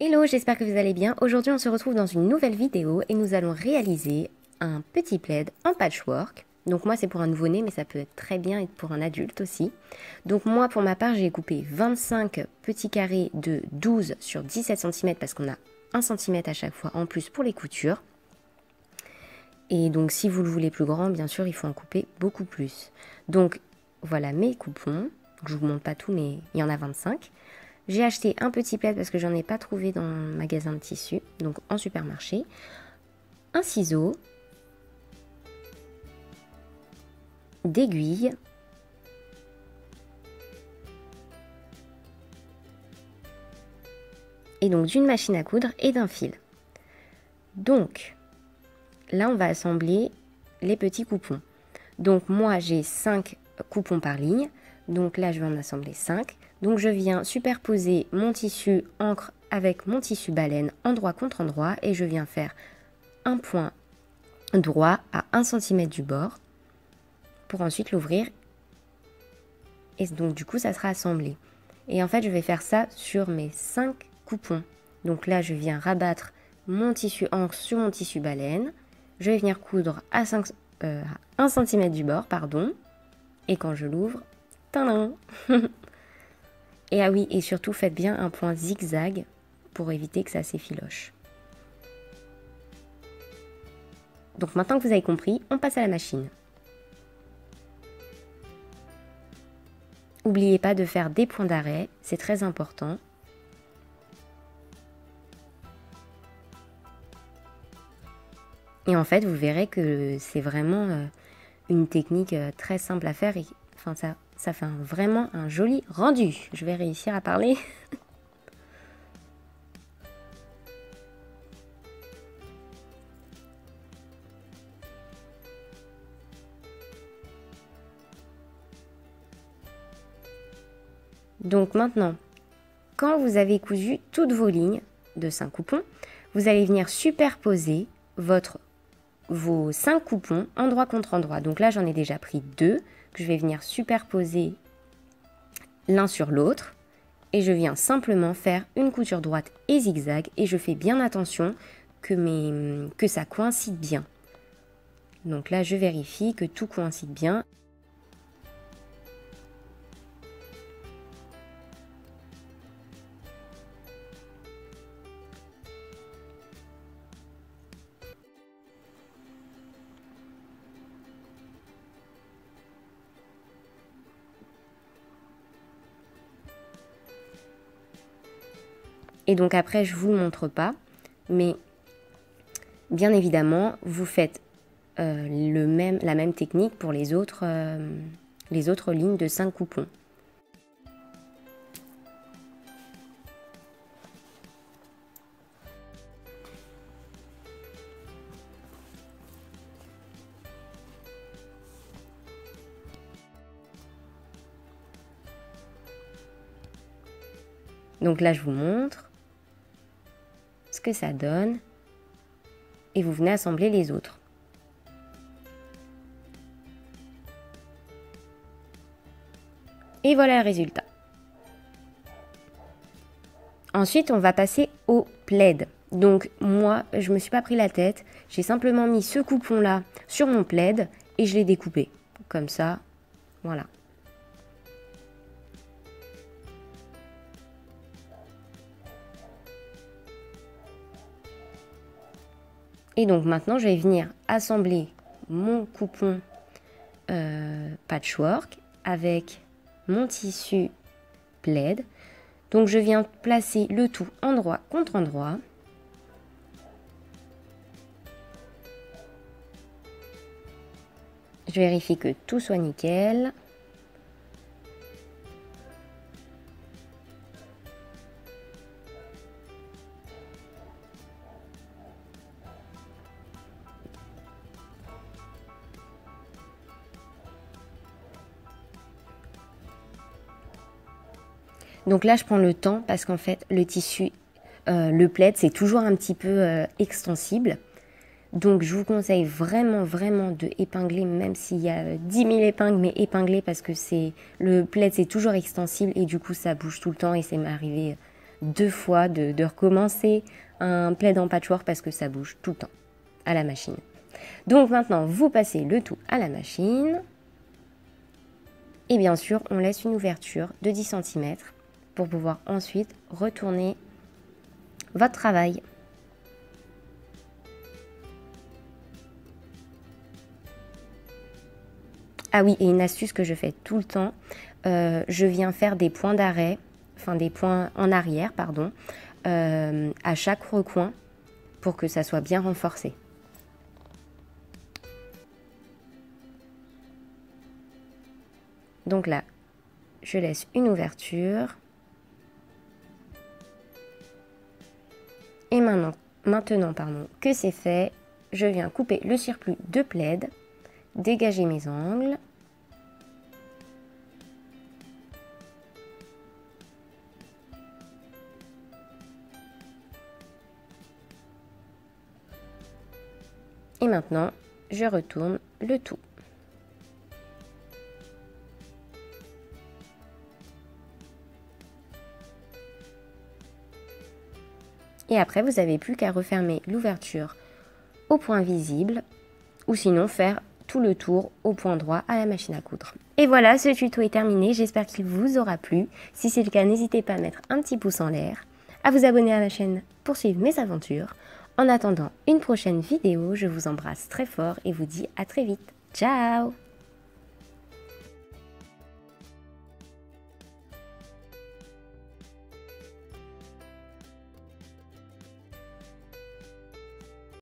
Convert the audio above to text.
Hello, j'espère que vous allez bien. Aujourd'hui, on se retrouve dans une nouvelle vidéo et nous allons réaliser un petit plaid en patchwork. Donc moi, c'est pour un nouveau-né, mais ça peut être très bien être pour un adulte aussi. Donc moi, pour ma part, j'ai coupé 25 petits carrés de 12 sur 17 cm parce qu'on a 1 cm à chaque fois en plus pour les coutures. Et donc, si vous le voulez plus grand, bien sûr, il faut en couper beaucoup plus. Donc, voilà mes coupons. Je vous montre pas tout, mais il y en a 25. J'ai acheté un petit plaid parce que j'en ai pas trouvé dans le magasin de tissus, donc en supermarché. Un ciseau, d'aiguilles, et donc d'une machine à coudre et d'un fil. Donc, là on va assembler les petits coupons. Donc moi j'ai 5 coupons par ligne, donc là je vais en assembler 5. Donc je viens superposer mon tissu encre avec mon tissu baleine endroit contre endroit et je viens faire un point droit à 1 cm du bord pour ensuite l'ouvrir et donc du coup ça sera assemblé. Et en fait je vais faire ça sur mes 5 coupons. Donc là je viens rabattre mon tissu encre sur mon tissu baleine, je vais venir coudre à 1 cm du bord, pardon, et quand je l'ouvre, tadam. Et ah oui, et surtout faites bien un point zigzag pour éviter que ça s'effiloche. Donc maintenant que vous avez compris, on passe à la machine. N'oubliez pas de faire des points d'arrêt, c'est très important. Et en fait, vous verrez que c'est vraiment une technique très simple à faire et enfin ça fait vraiment un joli rendu. Je vais réussir à parler. Donc maintenant, quand vous avez cousu toutes vos lignes de 5 coupons, vous allez venir superposer vos 5 coupons endroit contre endroit. Donc là, j'en ai déjà pris 2 que je vais venir superposer l'un sur l'autre. Et je viens simplement faire une couture droite et zigzag. Et je fais bien attention que ça coïncide bien. Donc là, je vérifie que tout coïncide bien. Et donc après, je ne vous le montre pas, mais bien évidemment, vous faites la même technique pour les autres lignes de 5 coupons. Donc là, je vous montre ce que ça donne et vous venez assembler les autres. Et voilà le résultat. Ensuite, on va passer au plaid. Donc moi, je ne me suis pas pris la tête, j'ai simplement mis ce coupon-là sur mon plaid et je l'ai découpé. Comme ça, voilà. Et donc maintenant, je vais venir assembler mon coupon patchwork avec mon tissu plaid. Donc je viens placer le tout endroit contre endroit. Je vérifie que tout soit nickel. Donc là, je prends le temps parce qu'en fait, le tissu, le plaid, c'est toujours un petit peu extensible. Donc je vous conseille vraiment, vraiment de épingler, même s'il y a 10 000 épingles, mais épingler parce que le plaid, c'est toujours extensible et du coup, ça bouge tout le temps et c'est m'est arrivé 2 fois de recommencer un plaid en patchwork parce que ça bouge tout le temps à la machine. Donc maintenant, vous passez le tout à la machine. Et bien sûr, on laisse une ouverture de 10 cm pour pouvoir ensuite retourner votre travail. Ah oui, et une astuce que je fais tout le temps, je viens faire des points d'arrêt, enfin des points en arrière, pardon, à chaque recoin pour que ça soit bien renforcé. Donc là, je laisse une ouverture. Et maintenant que c'est fait, je viens couper le surplus de plaid, dégager mes angles. Et maintenant, je retourne le tout. Et après, vous n'avez plus qu'à refermer l'ouverture au point visible ou sinon faire tout le tour au point droit à la machine à coudre. Et voilà, ce tuto est terminé. J'espère qu'il vous aura plu. Si c'est le cas, n'hésitez pas à mettre un petit pouce en l'air, à vous abonner à ma chaîne pour suivre mes aventures. En attendant une prochaine vidéo, je vous embrasse très fort et vous dis à très vite. Ciao!